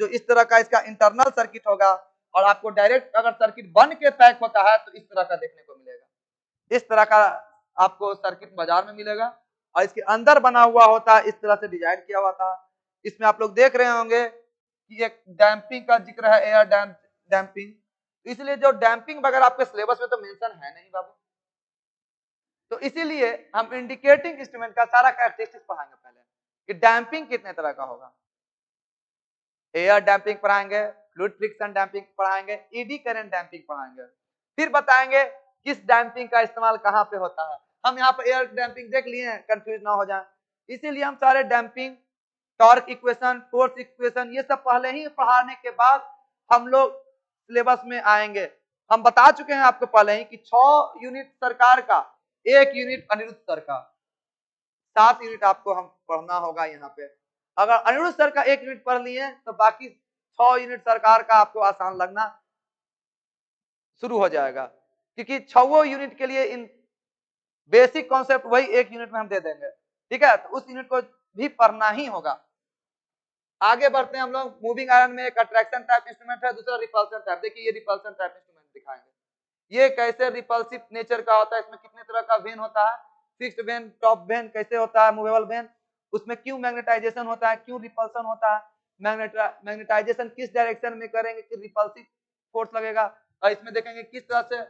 जो इस तरह का इसका इंटरनल सर्किट होगा, और आपको डायरेक्ट अगर सर्किट बन के पैक होता है तो इस तरह का देखने को मिलेगा। इस तरह का आपको सर्किट बाजार में मिलेगा और इसके अंदर बना हुआ होता है, इस तरह से डिजाइन किया हुआ था। इसमें आप लोग देख रहे होंगे कि एक डैम्पिंग का जिक्र है, एयर डैम्पिंग, इसलिए जो डैम्पिंग वगैरह आपके सिलेबस में तो मेंशन है नहीं बाबू, तो इसीलिए हम इंडिकेटिंग इंस्ट्रूमेंट का सारा कैरेक्टरिस्टिक्स पढ़ाएंगे पहले कि डैम्पिंग कितने तरह का होगा। एयर डैम्पिंग पढ़ाएंगे, फ्लूइड फ्रिक्शन डैम्पिंग पढ़ाएंगे, ईडी करंट डैम्पिंग पढ़ाएंगे, फिर बताएंगे किस डैम्पिंग का इस्तेमाल कहां पे होता है। हम यहाँ पे एयर डैम्पिंग देख लिए हैं, कंफ्यूज ना हो जाए, इसीलिए हम सारे damping, torque equation, force equation ये सब पहले ही पढ़ाने के बाद हम लोग सिलेबस में आएंगे। हम बता चुके हैं आपको पहले ही कि 6 यूनिट सरकार का, 1 यूनिट अनिरुद्ध सर का, 7 यूनिट आपको हम पढ़ना होगा यहाँ पे। अगर अनिरुद्ध सर का 1 यूनिट पढ़ लिए तो बाकी 6 यूनिट सरकार का आपको आसान लगना शुरू हो जाएगा, क्योंकि 6 यूनिट के लिए इन बेसिक कॉन्सेप्ट वही 1 यूनिट में हम दे देंगे, ठीक है। तो उस यूनिट को भी पढ़ना ही होगा। आगे बढ़ते हैं हम लोग। मूविंग आयरन में एक अट्रैक्शन टाइप इंस्ट्रूमेंट है, दूसरा रिपल्सन टाइप। देखिए ये रिपल्सन टाइप इंस्ट्रूमेंट दिखाएंगे, ये कैसे रिपल्सिव नेचर का होता है, इसमें कितने तरह का वेन होता है, फिक्स्ड वेन, टॉप वेन कैसे होता है, मूवेबल वेन, उसमें क्यों मैग्नेटाइजेशन होता है, क्यों रिपल्सन होता है, मैग्नेटाइजेशन किस डायरेक्शन में करेंगे कि रिपल्सिव फोर्स लगेगा, और इसमें देखेंगे किस तरह से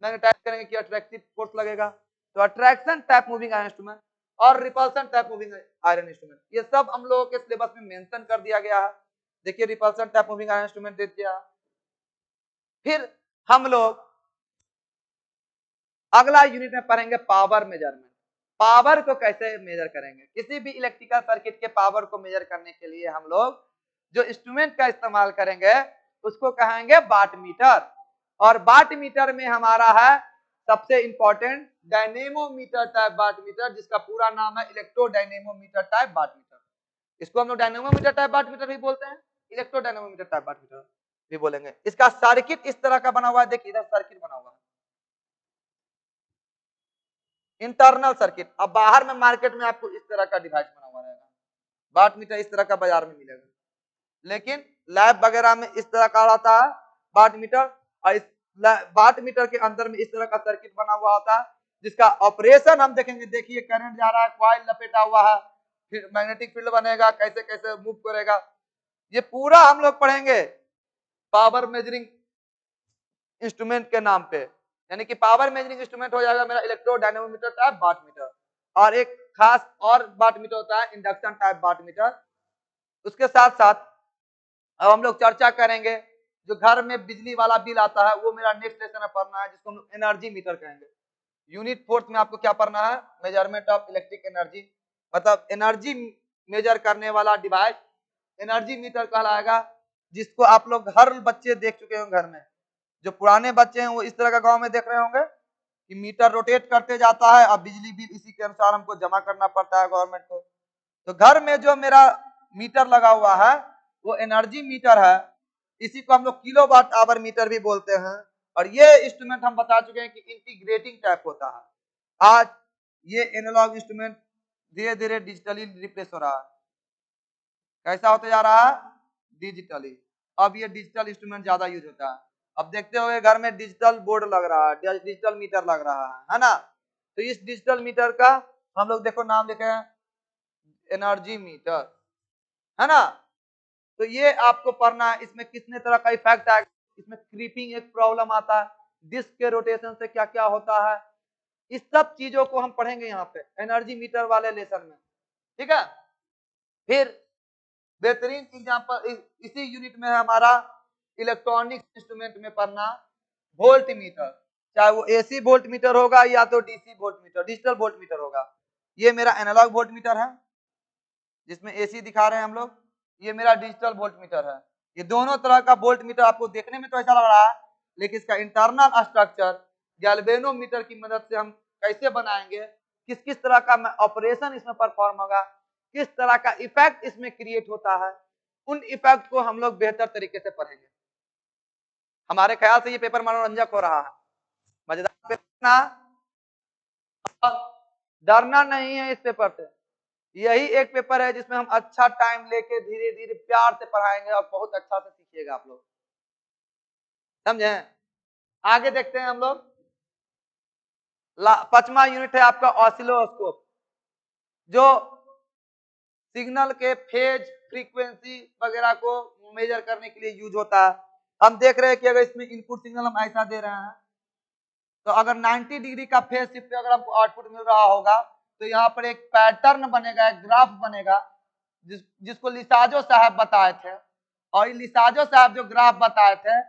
मैग्नेटाइज करेंगे कि अट्रैक्टिव फोर्स लगेगा। तो attraction type moving iron instrument और repulsion type moving iron instrument ये सब हम लोगों के सिलेबस में मेंशन कर दिया गया है। देखिए repulsion type moving iron instrument दे दिया। फिर हम लोग अगला यूनिट में पढ़ेंगे पावर मेजरमेंट। पावर को कैसे मेजर करेंगे, किसी भी इलेक्ट्रिकल सर्किट के पावर को मेजर करने के लिए हम लोग जो इंस्ट्रूमेंट का इस्तेमाल करेंगे उसको कहेंगे वाट मीटर। और वाट मीटर में हमारा है सबसे important dynamometer type wattmeter, जिसका पूरा नाम है इलेक्ट्रोडायनेमोमीटर टाइप वाट मीटर। इसको हम लोग डायनेमोमीटर टाइप वाट मीटर भी बोलते हैं, इलेक्ट्रोडायनेमोमीटर टाइप वाट मीटर भी बोलेंगे। इसका सर्किट इस तरह का बना हुआ है, देखिए इधर सर्किट बना हुआ है, इंटरनल सर्किट। अब बाहर में मार्केट में आपको इस तरह का डिवाइस बना हुआ रहेगा, वाट मीटर इस तरह का बाजार में मिलेगा, लेकिन लैब वगैरह में इस तरह का रहता है वाट मीटर। और इस वाट मीटर के अंदर में इस तरह का सर्किट बना हुआ होता है, जिसका ऑपरेशन हम देखेंगे। देखिए करंट जा रहा है, कॉइल लपेटा हुआ है, फिर मैग्नेटिक फील्ड बनेगा, कैसे कैसे मूव करेगा, ये पूरा हम लोग पढ़ेंगे पावर मेजरिंग इंस्ट्रूमेंट के नाम पे। यानी कि पावर मेजरिंग इंस्ट्रूमेंट हो जाएगा मेरा इलेक्ट्रोडायनेमोमीटर टाइप वाट मीटर। और एक खास और वाट मीटर होता है इंडक्शन टाइप वाट मीटर। उसके साथ साथ अब हम लोग चर्चा करेंगे जो घर में बिजली वाला बिल आता है, वो मेरा नेक्स्ट लेसन में पढ़ना है, जिसको हम लोग एनर्जी मीटर कहेंगे। यूनिट 4 में आपको क्या पढ़ना है, मेजरमेंट ऑफ इलेक्ट्रिक एनर्जी, मतलब एनर्जी मेजर करने वाला डिवाइस एनर्जी मीटर कहलाएगा, जिसको आप लोग हर बच्चे देख चुके होंगे घर में। जो पुराने बच्चे हैं वो इस तरह का गांव में देख रहे होंगे कि मीटर रोटेट करते जाता है और बिजली बिल इसी के अनुसार हमको जमा करना पड़ता है गवर्नमेंट को। तो घर में जो मेरा मीटर लगा हुआ है वो एनर्जी मीटर है, इसी को हम लोग किलोवाट आवर मीटर भी बोलते हैं। और ये इंस्ट्रूमेंट हम बता चुके हैं कि इंटीग्रेटिंग टाइप होता है। आज ये एनालॉग इंस्ट्रूमेंट धीरे धीरे डिजिटली रिप्लेस हो रहा है। कैसा होता जा रहा है, डिजिटली। अब ये डिजिटल इंस्ट्रूमेंट ज्यादा यूज होता है। अब देखते हो घर में डिजिटल बोर्ड लग रहा है, डिजिटल मीटर लग रहा है ना। तो इस डिजिटल मीटर का हम लोग देखो नाम लिखे हैं एनर्जी मीटर, है ना। तो ये आपको पढ़ना है, इसमें कितने तरह का इफेक्ट आएगा, इसमें क्रीपिंग एक प्रॉब्लम आता है, डिस्क के रोटेशन से क्या क्या होता है, इस सब चीजों को हम पढ़ेंगे यहाँ पे एनर्जी मीटर वाले लेसन में, ठीक है। फिर बेहतरीन एग्जांपल इसी यूनिट में है हमारा इलेक्ट्रॉनिक इंस्ट्रूमेंट में पढ़ना वोल्ट मीटर, चाहे वो एसी वोल्ट मीटर होगा या तो DC volt meter, digital volt meter होगा। ये मेरा एनालॉग वोल्ट मीटर है जिसमें एसी दिखा रहे हैं हम लोग, ये मेरा डिजिटल वोल्ट मीटर है, ये दोनों तरह का वोल्ट मीटर आपको देखने में तो ऐसा लग रहा है, लेकिन इसका इंटरनल स्ट्रक्चर गैल्वेनोमीटर की मदद से हम कैसे बनाएंगे, किस किस तरह का ऑपरेशन इसमें परफॉर्म होगा, किस तरह का इफेक्ट इसमें क्रिएट होता है, उन इफेक्ट को हम लोग बेहतर तरीके से पढ़ेंगे। हमारे ख्याल से ये पेपर मनोरंजक हो रहा है, मजेदार पेपर ना, डरना नहीं है इस पेपर से। यही एक पेपर है जिसमें हम अच्छा टाइम लेके धीरे धीरे प्यार से पढ़ाएंगे और बहुत अच्छा से सीखिएगा आप लोग, समझे। आगे देखते हैं हम लोग, 5वां यूनिट है आपका ऑसिलोस्कोप, जो सिग्नल के फेज फ्रीक्वेंसी वगैरह को मेजर करने के लिए यूज होता है। हम देख रहे हैं कि अगर इसमें इनपुट सिग्नल हम ऐसा दे रहे हैं, तो अगर 90 डिग्री का फेज शिफ्ट अगर हमको आउटपुट मिल रहा होगा, तो यहाँ पर एक पैटर्न बनेगा, एक ग्राफ बनेगा, जिसको लिसाजो साहब बताए थे। और लिसाजो साहब जो ग्राफ बताए थे,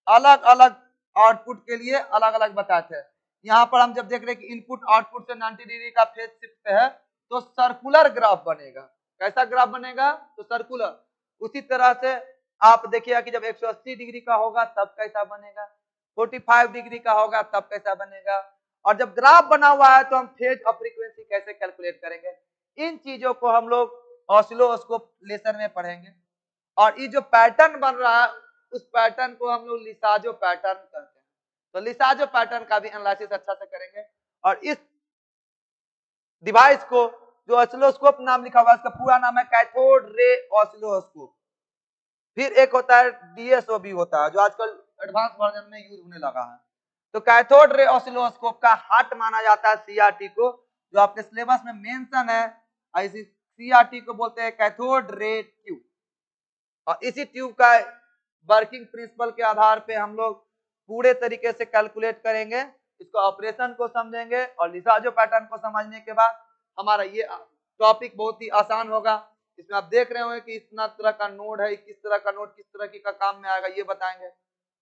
अलग अलग आउटपुट के लिए अलग अलग बताए थे। यहाँ पर हम जब देख रहे हैं कि इनपुट आउटपुट से 90 डिग्री का फेज शिफ्ट पे है, तो सर्कुलर ग्राफ बनेगा। कैसा ग्राफ बनेगा? तो सर्कुलर। उसी तरह से आप देखिएगा कि जब 180 डिग्री का होगा तब कैसा बनेगा, 45 डिग्री का होगा तब कैसा बनेगा, और जब ग्राफ बना हुआ है तो हम फेज और फ्रीक्वेंसी कैसे कैलकुलेट करेंगे। इन चीजों को हम लोग ऑसिलोस्कोप लेसन में पढ़ेंगे। और ये जो पैटर्न बन रहा है, उस पैटर्न को हम लोग लिसाजो पैटर्न कहते हैं। तो लिसाजो पैटर्न का भी एनालिसिस अच्छा से करेंगे। और इस डिवाइस को, जो ऑसिलोस्कोप नाम लिखा हुआ है, इसका पूरा नाम है कैथोड रे ऑसिलोस्कोप। फिर एक होता है डीएसओ भी होता है, जो आजकल एडवांस वर्जन में यूज होने लगा है। तो कैथोड रे ऑसिलोस्कोप का हार्ट माना जाता है सीआरटी को, जो आपके सिलेबस में मेंशन है। ऐसी सीआरटी को बोलते हैं कैथोड रे ट्यूब। और इसी ट्यूब का वर्किंग प्रिंसिपल के आधार पे हम लोग पूरे तरीके से कैलकुलेट करेंगे, इसको ऑपरेशन को समझेंगे, और लिसाजो पैटर्न को समझने के बाद हमारा ये टॉपिक बहुत ही आसान होगा। इसमें आप देख रहे होंगे कि इतना तरह का नोड है, किस तरह का नोड किस तरह की का काम में आएगा, ये बताएंगे।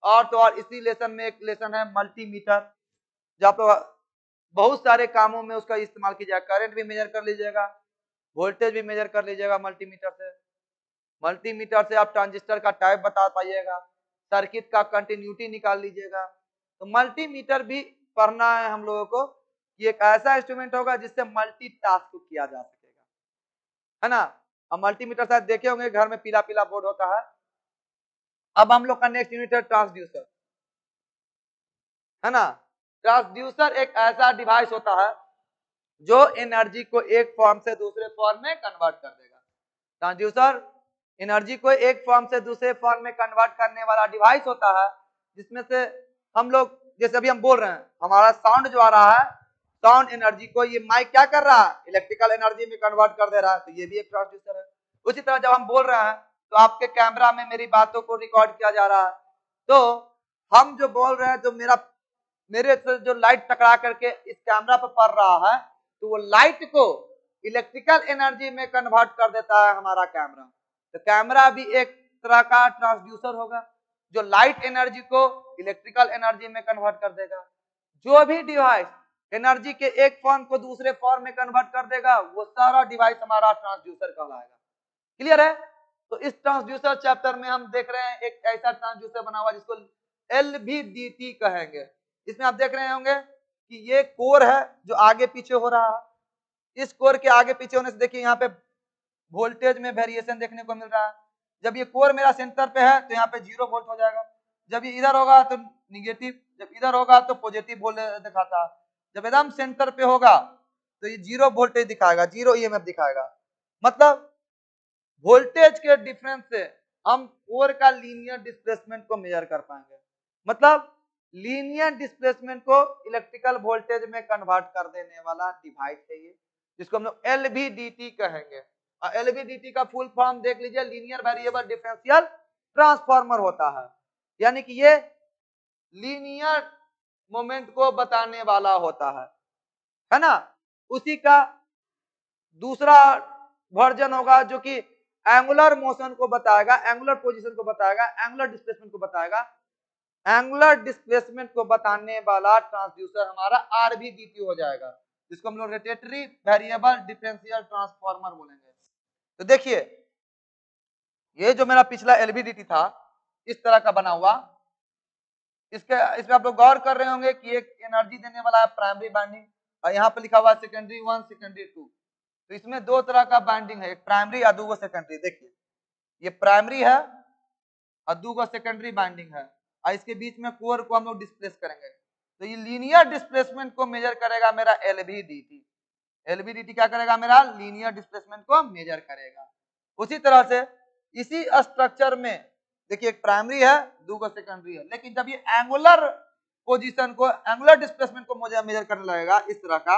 और तो और इसी लेसन में एक लेसन है मल्टीमीटर, जहाँ पे बहुत सारे कामों में उसका इस्तेमाल कीजिएगा। करंट भी मेजर कर लीजिएगा, वोल्टेज भी मेजर कर लीजिएगा मल्टीमीटर से। मल्टीमीटर से आप ट्रांजिस्टर का टाइप बता पाइएगा, सर्किट का कंटिन्यूटी निकाल लीजिएगा। तो मल्टीमीटर भी पढ़ना है हम लोगों को, ये एक ऐसा इंस्ट्रूमेंट होगा जिससे मल्टीटास्क किया जा सकेगा, है ना। अब मल्टीमीटर शायद देखे होंगे घर में पीला पीला बोर्ड होता है। अब हम लोग का नेक्स्ट यूनिट है ट्रांसड्यूसर, है ना। ट्रांसड्यूसर एक ऐसा डिवाइस होता है जो एनर्जी को एक फॉर्म से दूसरे फॉर्म में कन्वर्ट कर देगा। ट्रांसड्यूसर एनर्जी को एक फॉर्म से दूसरे फॉर्म में कन्वर्ट करने वाला डिवाइस होता है, जिसमें से हम लोग, जैसे अभी हम बोल रहे हैं, हमारा साउंड जो आ रहा है, साउंड एनर्जी को ये माइक क्या कर रहा है, इलेक्ट्रिकल एनर्जी में कन्वर्ट कर दे रहा है। तो ये भी एक ट्रांसड्यूसर है। उसी तरह जब हम बोल रहे हैं तो आपके कैमरा में मेरी बातों को रिकॉर्ड किया जा रहा है, तो हम जो बोल रहे हैं, जो मेरे से जो लाइट टकरा करके इस कैमरा पर पड़ रहा है, तो वो लाइट को इलेक्ट्रिकल एनर्जी में कन्वर्ट कर देता है हमारा कैमरा। तो कैमरा भी एक तरह का ट्रांसड्यूसर होगा, जो लाइट एनर्जी को इलेक्ट्रिकल एनर्जी में कन्वर्ट कर देगा। जो भी डिवाइस एनर्जी के एक फॉर्म को दूसरे फॉर्म में कन्वर्ट कर देगा, वो सारा डिवाइस हमारा ट्रांसड्यूसर कहलाएगा। क्लियर है? तो इस ट्रांसड्यूसर चैप्टर में हम देख रहे हैं एक ऐसा ट्रांसड्यूसर बना हुआ जिसको एलवीडीटी कहेंगे। इसमें आप देख रहे होंगे कि ये कोर है जो आगे पीछे हो रहा है। इस कोर के आगे पीछे होने से देखिए यहाँ पे वोल्टेज में वेरिएशन देखने को मिल रहा है। जब ये कोर मेरा सेंटर पे है तो यहाँ पे 0 वोल्ट हो जाएगा, जब ये इधर होगा तो निगेटिव, जब इधर होगा तो पॉजिटिव वोल्टेज दिखाता है। जब एकदम सेंटर पे होगा तो ये 0 वोल्टेज दिखाएगा, 0 ईएमएफ दिखाएगा। मतलब वोल्टेज के डिफरेंस से हम कोर का लीनियर डिस्प्लेसमेंट को मेजर कर पाएंगे। मतलब लीनियर डिस्प्लेसमेंट को इलेक्ट्रिकल वोल्टेज में कन्वर्ट कर देने वाला डिवाइस है ये, जिसको हम लोग एलवीडीटी कहेंगे। और एलवीडीटी का फुल फॉर्म देख लीजिए, लीनियर वेरिएबल डिफरेंशियल ट्रांसफार्मर होता है। यानी कि ये लीनियर मोमेंट को बताने वाला होता है ना। उसी का दूसरा वर्जन होगा जो कि एंगुलर मोशन को बताएगा, एंगुलर पोजीशन को बताएगा, एंगुलर डिस्प्लेसमेंट को बताएगा। एंगुलर डिस्प्लेसमेंट को बताने वाला ट्रांसड्यूसर हमारा आरवीडीटी हो जाएगा, जिसको हम लोग रोटेटरी वेरिएबल डिफरेंशियल ट्रांसफार्मर बोलेंगे। तो देखिए ये जो मेरा पिछला एलबीडीटी था इस तरह का बना हुआ, इसमें आप लोग गौर कर रहे होंगे कि एक एनर्जी देने वाला है प्राइमरी बाइंडिंग और यहाँ पे लिखा हुआ है सेकेंडरी 1 सेकेंडरी 2। तो इसमें दो तरह का बाइंडिंग है, एक प्राइमरी और दूसरा सेकेंडरी। देखिए ये प्राइमरी है और दूसरा सेकेंडरी बाइंडिंग है और इसके बीच में कोर को हम लोग डिस्प्लेस करेंगे। तो ये लीनियर डिस्प्लेसमेंट को मेजर करेगा मेरा एलबीडीटी। एलबीडीटी क्या करेगा मेरा लीनियर डिस्प्लेसमेंट को मेजर करेगा। उसी तरह से इसी स्ट्रक्चर में देखिए एक प्राइमरी है दूसरा सेकेंडरी है, लेकिन जब ये एंगुलर पोजीशन को एंगुलर डिस्प्लेसमेंट को मेजर करने लगेगा इस तरह का,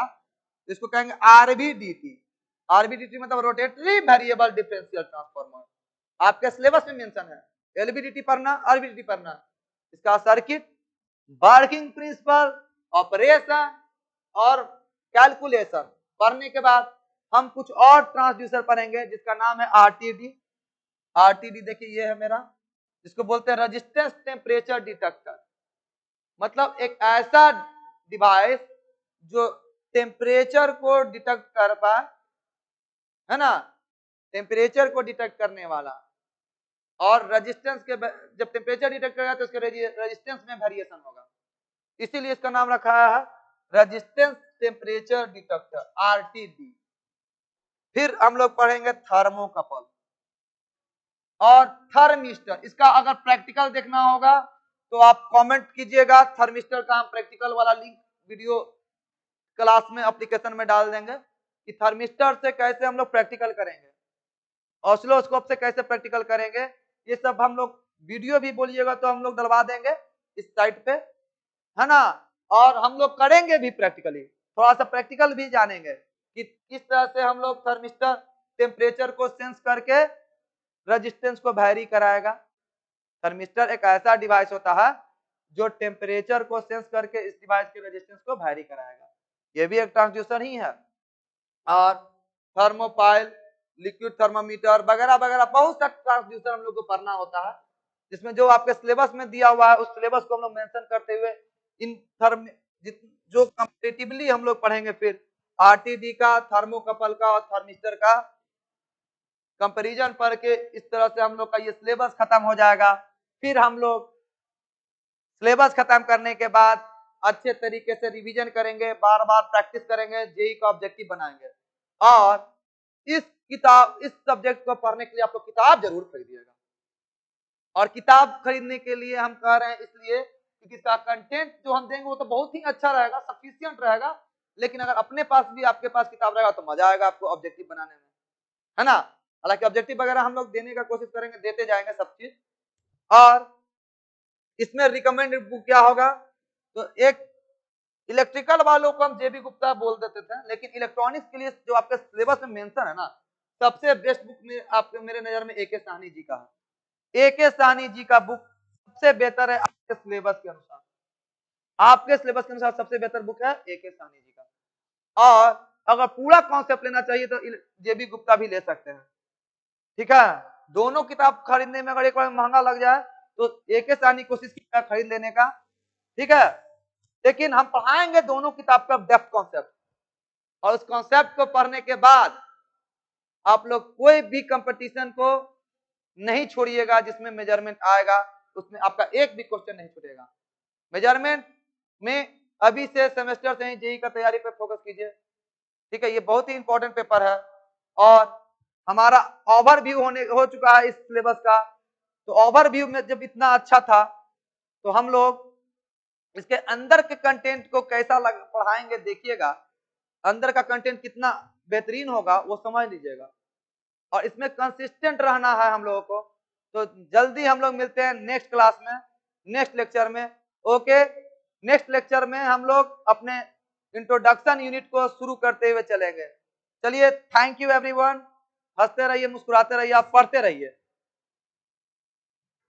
इसको कहेंगे आरबीडीटी। आरबीडीटी मतलब रोटेटरी वेरिएबल डिफरेंशियल ट्रांसफार्मर। आपके सिलेबस में मेंशन है एलबीडीटी पढ़ना, आरबीडीटी पढ़ना। इसका सर्किट, वर्किंग प्रिंसिपल, ऑपरेशन और कैलकुलेशन पढ़ने के बाद हम कुछ और ट्रांसड्यूसर पढ़ेंगे जिसका नाम है आरटीडी। आरटीडी देखिए ये है मेरा, जिसको बोलते हैं रेजिस्टेंस टेम्परेचर डिटेक्टर। मतलब एक ऐसा डिवाइस जो टेम्परेचर को डिटेक्ट कर पाए, है ना, टेम्परेचर को डिटेक्ट करने वाला। और रेजिस्टेंस के जब टेम्परेचर डिटेक्ट करेगा तो उसके रेजिस्टेंस में वेरिएशन होगा, इसीलिए इसका नाम रखा है रेजिस्टेंस टेम्परेचर डिटेक्टर आरटीडी। फिर हम लोग पढ़ेंगे थर्मोकपल और थर्मिस्टर। इसका अगर प्रैक्टिकल देखना होगा तो आप कमेंट कीजिएगा, थर्मिस्टर का हम प्रैक्टिकल वाला लिंक वीडियो क्लास में एप्लीकेशन में डाल देंगे कि थर्मिस्टर से कैसे हम लोग प्रैक्टिकल करेंगे, ऑसिलोस्कोप से कैसे प्रैक्टिकल करेंगे, ये सब हम लोग वीडियो भी बोलिएगा तो हम लोग डलवा देंगे इस साइट पे, है ना। और हम लोग करेंगे भी प्रैक्टिकली, थोड़ा सा प्रैक्टिकल भी जानेंगे कि किस तरह से हम लोग थर्मिस्टर टेम्परेचर को सेंस करके रेजिस्टेंस को वैरी कराएगा। थर्मिस्टर एक ऐसा डिवाइस होता है जो टेम्परेचर को सेंस करके इस डिवाइस के रेजिस्टेंस को वैरी कराएगा। ये भी एक ट्रांसड्यूसर ही है। और थर्मोपाइल, लिक्विड थर्मामीटर वगैरह वगैरह बहुत सा ट्रांसड्यूसर हम लोग को पढ़ना होता है, जिसमें जो आपके सिलेबस में दिया हुआ है उस सिलेबस को हम लोग मेंशन करते हुए इन जो कंपैरेटिवली हम लोग पढ़ेंगे। फिर आरटीडी का, थर्मोकपल का और थर्मिस्टर का कंपैरिजन पढ़ के इस तरह से हम लोग का ये सिलेबस खत्म हो जाएगा। फिर हम लोग सिलेबस खत्म करने के बाद अच्छे तरीके से रिवीजन करेंगे, बार बार प्रैक्टिस करेंगे, जेई का ऑब्जेक्टिव बनाएंगे। और इस सब्जेक्ट को पढ़ने के लिए आप लोग किताब जरूर खरीदिएगा। और किताब खरीदने के लिए हम कह रहे हैं इसलिए क्योंकि इसका कंटेंट जो हम देंगे वो तो बहुत ही अच्छा रहेगा, सफिशिएंट रहेगा, लेकिन अगर अपने पास भी आपके पास किताब रहेगा तो मजा आएगा आपको ऑब्जेक्टिव बनाने में, है ना। हालांकि ऑब्जेक्टिव वगैरह हम लोग देने का कोशिश करेंगे, देते जाएंगे सब चीज। और इसमें रिकमेंडेड बुक क्या होगा, तो एक इलेक्ट्रिकल वालों को हम जेबी गुप्ता बोल देते थे, लेकिन इलेक्ट्रॉनिक्स के लिए जो आपके सिलेबस में मेंशन है ना, सबसे बेस्ट बुक में आपके मेरे नजर में एके साहनी जी का है। एके साहनी जी का बुक सबसे बेहतर है आपके सिलेबस के अनुसार। आपके सिलेबस के अनुसार सबसे बेहतर बुक है एके साहनी जी का। और अगर पूरा कॉन्सेप्ट लेना चाहिए तो जेबी गुप्ता भी ले सकते हैं, ठीक है। दोनों किताब खरीदने में अगर एक बार महंगा लग जाए तो एके साहनी कोशिश कीजिएगा खरीद लेने का, ठीक है। लेकिन हम पढ़ाएंगे दोनों किताब का डेप्थ कॉन्सेप्ट, और उस कॉन्सेप्ट को पढ़ने के बाद आप लोग कोई भी कंपटीशन को नहीं छोड़िएगा जिसमें मेजरमेंट आएगा, उसमें आपका एक भी क्वेश्चन नहीं छूटेगा। मेजरमेंट में अभी से सेमेस्टर से ही जेई का तैयारी पे फोकस कीजिए, ठीक है। ये बहुत ही इंपॉर्टेंट पेपर है और हमारा ओवरव्यू हो चुका है इस सिलेबस का। तो ओवरव्यू में जब इतना अच्छा था तो हम लोग इसके अंदर के कंटेंट को कैसा पढ़ाएंगे देखिएगा, अंदर का कंटेंट कितना बेहतरीन होगा वो समझ लीजिएगा। और इसमें कंसिस्टेंट रहना है हम लोगों को। तो जल्दी हम लोग मिलते हैं नेक्स्ट क्लास में, नेक्स्ट लेक्चर में। ओके, नेक्स्ट लेक्चर में हम लोग अपने इंट्रोडक्शन यूनिट को शुरू करते हुए चलेंगे। चलिए, थैंक यू एवरीवन। हंसते रहिए, मुस्कुराते रहिए, आप पढ़ते रहिए।